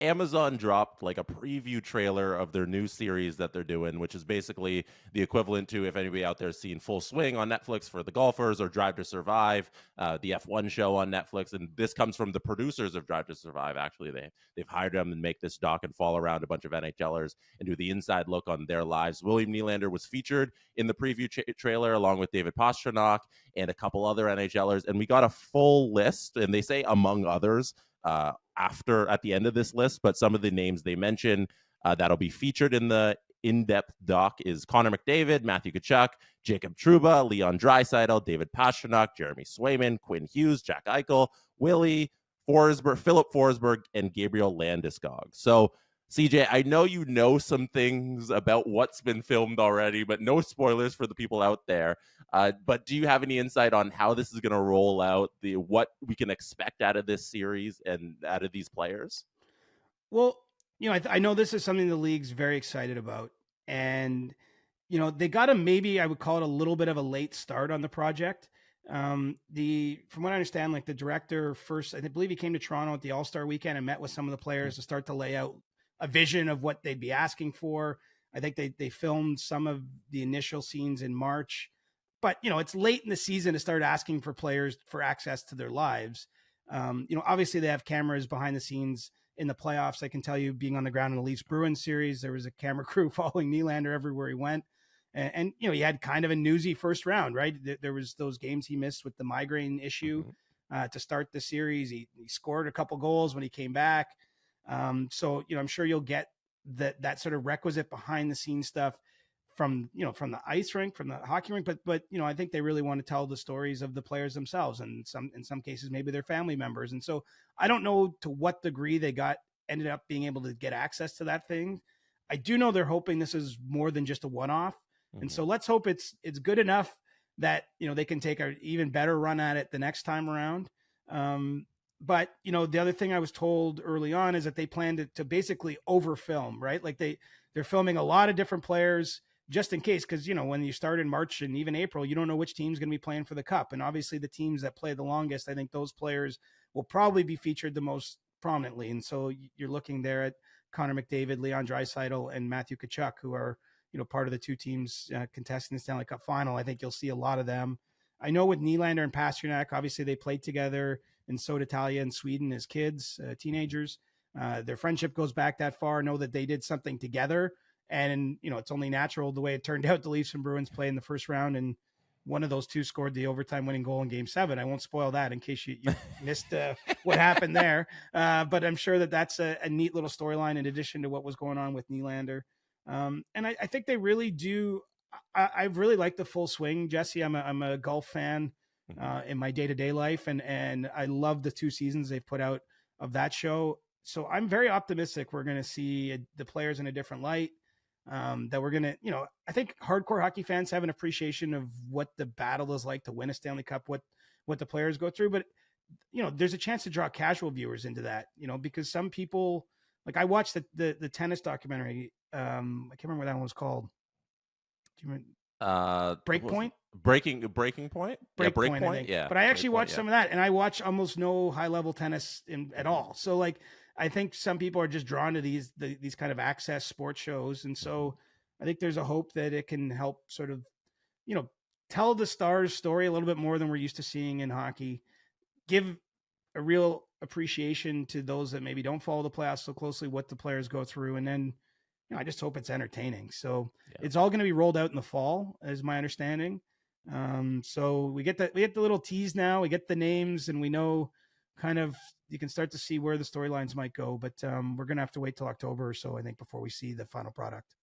Amazon dropped like a preview trailer of their new series that they're doing, which is basically the equivalent to, if anybody out there has seen Full Swing on Netflix for the golfers, or Drive to Survive, the F1 show on Netflix. And this comes from the producers of Drive to Survive. Actually, they've hired them and make this doc and follow around a bunch of NHLers and do the inside look on their lives. William Nylander was featured in the preview trailer along with David Pastrnak and a couple other NHLers, and we got a full list, and they say among others at the end of this list, but some of the names they mention that'll be featured in the in-depth doc is Connor McDavid, Matthew Tkachuk, Jacob Trouba, Leon Draisaitl, David Pastrnak, Jeremy Swayman, Quinn Hughes, Jack Eichel, Willie Forsberg, Philip Forsberg, and Gabriel Landeskog. So, CJ, I know you know some things about what's been filmed already, but no spoilers for the people out there. But do you have any insight on how this is going to roll out, what we can expect out of this series and out of these players? Well, I know this is something the league's very excited about. And, they got maybe I would call it a little bit of a late start on the project. From what I understand, like the director first, I believe he came to Toronto at the All-Star weekend and met with some of the players to start to lay out a vision of what they'd be asking for. I think they filmed some of the initial scenes in March, but it's late in the season to start asking for players for access to their lives. Obviously they have cameras behind the scenes in the playoffs. I can tell you, being on the ground in the Leafs Bruins series, there was a camera crew following Nylander everywhere he went. And he had kind of a newsy first round, right? There was those games he missed with the migraine issue to start the series. He scored a couple goals when he came back. So, I'm sure you'll get that sort of requisite behind the scenes stuff from the ice rink, from the hockey rink. But, I think they really want to tell the stories of the players themselves. And in some cases, maybe their family members. And so I don't know to what degree they ended up being able to get access to that thing. I do know they're hoping this is more than just a one-off. And so let's hope it's good enough that, they can take an even better run at it the next time around. But, the other thing I was told early on is that they plan to basically overfilm, right? Like they're filming a lot of different players just in case, because, when you start in March and even April, you don't know which team's going to be playing for the cup. And obviously the teams that play the longest, I think those players will probably be featured the most prominently. And so you're looking there at Connor McDavid, Leon Draisaitl, and Matthew Tkachuk, who are, part of the two teams contesting the Stanley Cup final. I think you'll see a lot of them. I know with Nylander and Pastrnak, obviously they played together in South Italia and Sweden as kids, teenagers. Their friendship goes back that far. I know that they did something together, and it's only natural the way it turned out. The Leafs and Bruins play in the first round, and one of those two scored the overtime winning goal in Game 7. I won't spoil that in case you missed what happened there. But I'm sure that's a neat little storyline in addition to what was going on with Nylander. And I think they really do. I really like the Full Swing, Jesse. I'm a golf fan in my day-to-day life, and I love the 2 seasons they've put out of that show. So I'm very optimistic we're going to see the players in a different light. That we're going to, I think hardcore hockey fans have an appreciation of what the battle is like to win a Stanley Cup, what the players go through. But, there's a chance to draw casual viewers into that, because some people, like I watched the tennis documentary. I can't remember what that one was called. Do you remember? Breakpoint? Breaking Point? Breakpoint, I think. Yeah. But I actually watched some of that, and I watch almost no high-level tennis at all. So, like, I think some people are just drawn to these kind of access sports shows. And so I think there's a hope that it can help sort of, tell the Stars story a little bit more than we're used to seeing in hockey, give a real appreciation to those that maybe don't follow the playoffs so closely, what the players go through. And then, I just hope it's entertaining. So It's all going to be rolled out in the fall, is my understanding. So we get the little tease now, we get the names, and we know kind of, you can start to see where the storylines might go, but we're going to have to wait till October or so, I think, before we see the final product.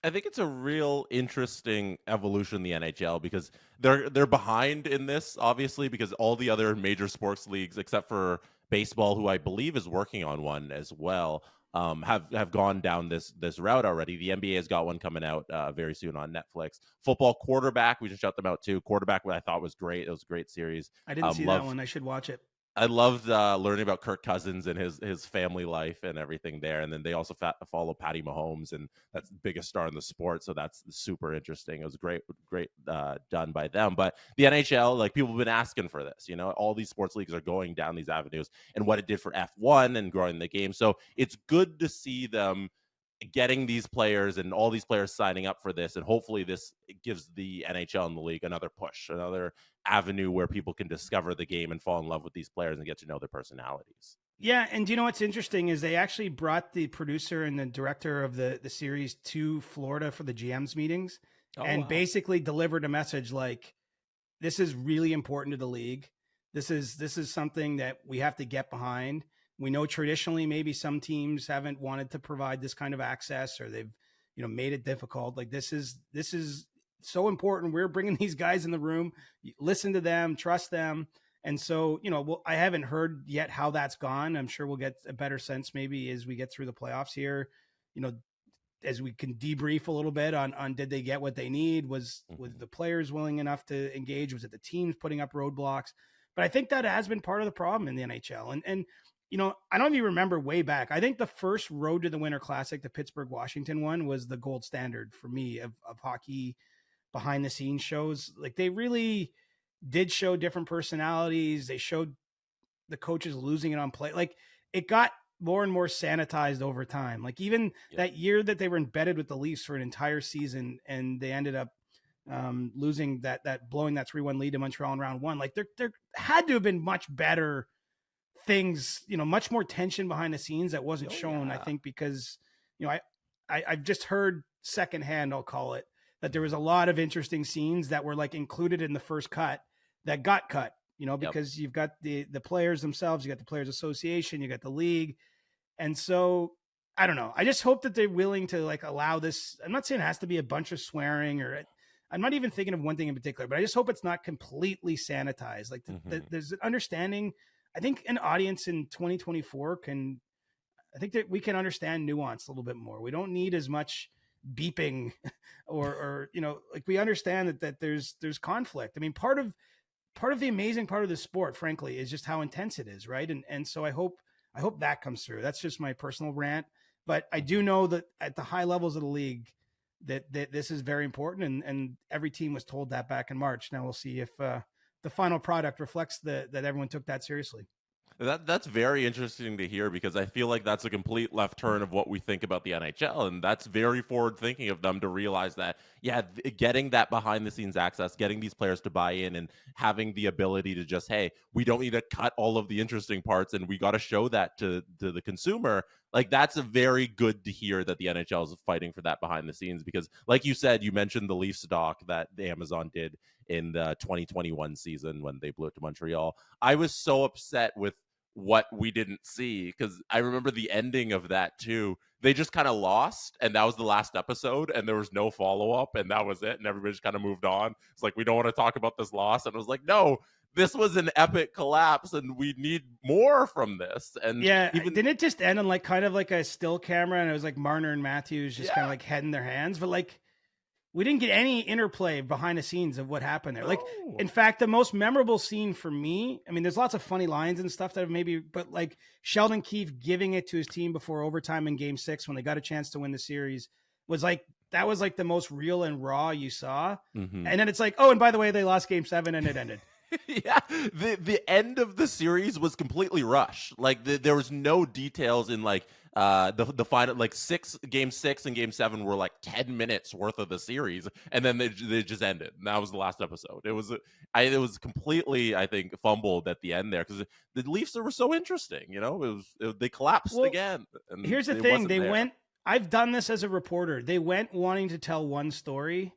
I think it's a real interesting evolution in the NHL because they're behind in this, obviously, because all the other major sports leagues, except for baseball, who I believe is working on one as well, have gone down this route already. The NBA has got one coming out very soon on Netflix. Football Quarterback, we just shut them out too. Quarterback, what I thought was great. It was a great series. I didn't see that one. I should watch it. I loved learning about Kirk Cousins and his family life and everything there. And then they also follow Patty Mahomes, and that's the biggest star in the sport. So that's super interesting. It was great done by them. But the NHL, like people have been asking for this. You know, all these sports leagues are going down these avenues, and what it did for F1 and growing the game. So it's good to see them getting these players and all these players signing up for this, and hopefully this gives the NHL and the league another push, another avenue where people can discover the game and fall in love with these players and get to know their personalities. Yeah, and do you know what's interesting is they actually brought the producer and the director of the series to Florida for the GMs meetings, Oh and wow. basically delivered a message like, this is really important to the league. This is something that we have to get behind. We know traditionally maybe some teams haven't wanted to provide this kind of access, or they've made it difficult. Like this is so important. We're bringing these guys in the room. Listen to them, trust them. And so, I haven't heard yet how that's gone. I'm sure we'll get a better sense maybe as we get through the playoffs here. You know, as we can debrief a little bit on did they get what they need? Was Hmm. the players willing enough to engage? Was it the teams putting up roadblocks? But I think that has been part of the problem in the NHL. And I don't even remember way back. I think the first Road to the Winter Classic, the Pittsburgh Washington one, was the gold standard for me of hockey behind the scenes shows. Like they really did show different personalities. They showed the coaches losing it on play. Like it got more and more sanitized over time. Like even Yeah. that year that they were embedded with the Leafs for an entire season, and they ended up losing that blowing that 3-1 lead to Montreal in round one. Like there had to have been much better things, much more tension behind the scenes that wasn't Oh shown. I yeah. think because I've just heard secondhand, I'll call it, that there was a lot of interesting scenes that were like included in the first cut that got cut. Yep. Because you've got the players themselves, you got the players association, you got the league, and so I don't know. I just hope that they're willing to like allow this. I'm not saying it has to be a bunch of swearing, or I'm not even thinking of one thing in particular, but I just hope it's not completely sanitized. Like Hmm. there's an understanding. I think an audience in 2024 can. I think that we can understand nuance a little bit more. We don't need as much beeping, or like we understand that there's conflict. I mean, part of the amazing part of the sport, frankly, is just how intense it is, right? And so I hope that comes through. That's just my personal rant, but I do Hmm. know that at the high levels of the league, that this is very important, and every team was told that back in March. Now we'll see if the final product reflects that everyone took that seriously. That's very interesting to hear because I feel like that's a complete left turn of what we think about the NHL, and that's very forward thinking of them to realize that getting that behind the scenes access, getting these players to buy in, and having the ability to just we don't need to cut all of the interesting parts, and we got to show that to the consumer. Like that's a very good to hear that the NHL is fighting for that behind the scenes because, like you said, you mentioned the Leafs doc that the Amazon did in the 2021 season when they blew it to Montreal. I was so upset with what we didn't see because I remember the ending of that too. They just kind of lost, and that was the last episode, and there was no follow up, and that was it, and everybody just kind of moved on. It's like we don't want to talk about this loss, and I was like, no, this was an epic collapse, and we need more from this. And Yeah, even didn't it just end on like kind of like a still camera, and it was like Marner and Matthews just kind of yeah, like head in their hands, but like we didn't get any interplay behind the scenes of what happened there. Like, no, in fact, the most memorable scene for me, I mean, there's lots of funny lines and stuff that maybe, but like Sheldon Keefe giving it to his team before overtime in game six when they got a chance to win the series was like, that was like the most real and raw you saw. mm-hmm. And then it's like, oh, and by the way, they lost game seven and it ended. Yeah, the end of the series was completely rushed. Like there was no details in like the final like game 6 and game 7 were like 10 minutes worth of the series, and then they just ended. And that was the last episode. It was completely, I think, fumbled at the end there because the Leafs were so interesting. They collapsed Well, again and here's the it thing. wasn't there. I've done this as a reporter. They went wanting to tell one story,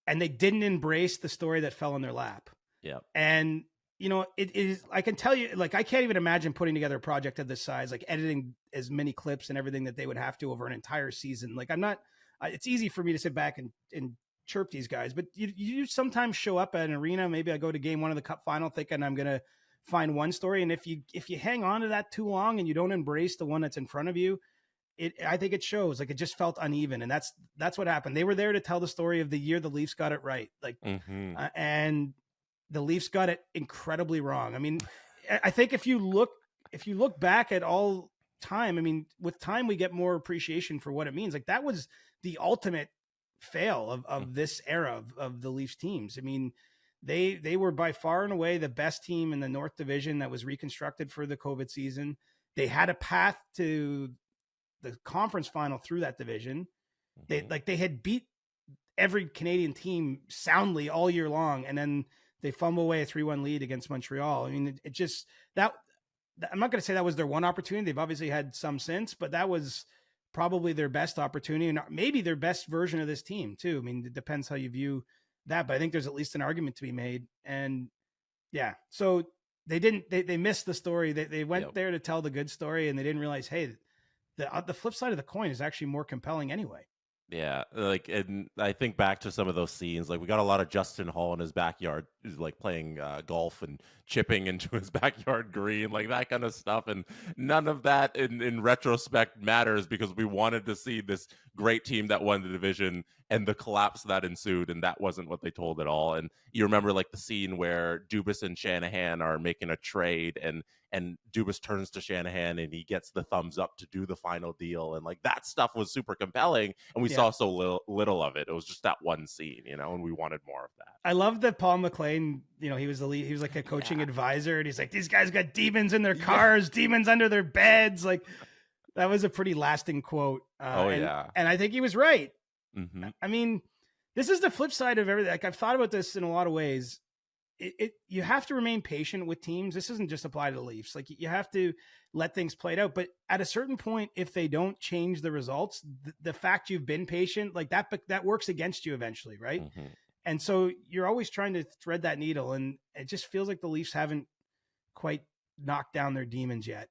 and they didn't embrace the story that fell in their lap. Yeah. And it is, I can tell you, like, I can't even imagine putting together a project of this size, like editing as many clips and everything that they would have to over an entire season. Like, I'm not, it's easy for me to sit back and chirp these guys, but you sometimes show up at an arena. Maybe I go to game one of the cup final thinking I'm going to find one story. And if you hang on to that too long and you don't embrace the one that's in front of you, I think it shows. Like, it just felt uneven. And that's what happened. They were there to tell the story of the year the Leafs got it right. Like, Hmm. and the Leafs got it incredibly wrong. I mean, I think if you look back at all time, I mean, with time we get more appreciation for what it means. Like that was the ultimate fail Mm, of this era of the Leafs teams. I mean, they were by far and away the best team in the North Division that was reconstructed for the COVID season. They had a path to the conference final through that division. mhm. They had beat every Canadian team soundly all year long, and then they fumble away a 3-1 lead against Montreal. I mean, it just that I'm not going to say that was their one opportunity. They've obviously had some since, but that was probably their best opportunity and maybe their best version of this team too. I mean, it depends how you view that, but I think there's at least an argument to be made. And yeah, so they missed the story. They went Yep. there to tell the good story, and they didn't realize, hey, the flip side of the coin is actually more compelling anyway. Yeah, like, and I think back to some of those scenes. Like, we got a lot of Justin Hall in his backyard, like playing golf and chipping into his backyard green, like that kind of stuff. And none of that, in retrospect, matters because we wanted to see this great team that won the division and the collapse that ensued, and that wasn't what they told at all. And you remember, like, the scene where Dubas and Shanahan are making a trade, and Dubas turns to Shanahan and he gets the thumbs up to do the final deal. And like that stuff was super compelling. And we Yeah. saw so little of it. It was just that one scene, and we wanted more of that. I love that Paul McLean, he was the lead, he was like a coaching Yeah. advisor, and he's like, these guys got demons in their Yeah. cars, demons under their beds. Like that was a pretty lasting quote. Oh, yeah. And I think he was right. Hmm. I mean, this is the flip side of everything. Like I've thought about this in a lot of ways. You have to remain patient with teams. This doesn't just apply to the Leafs. Like you have to let things play out. But at a certain point, if they don't change the results, the fact you've been patient, like that works against you eventually, right? Hmm. And so you're always trying to thread that needle, and it just feels like the Leafs haven't quite knocked down their demons yet.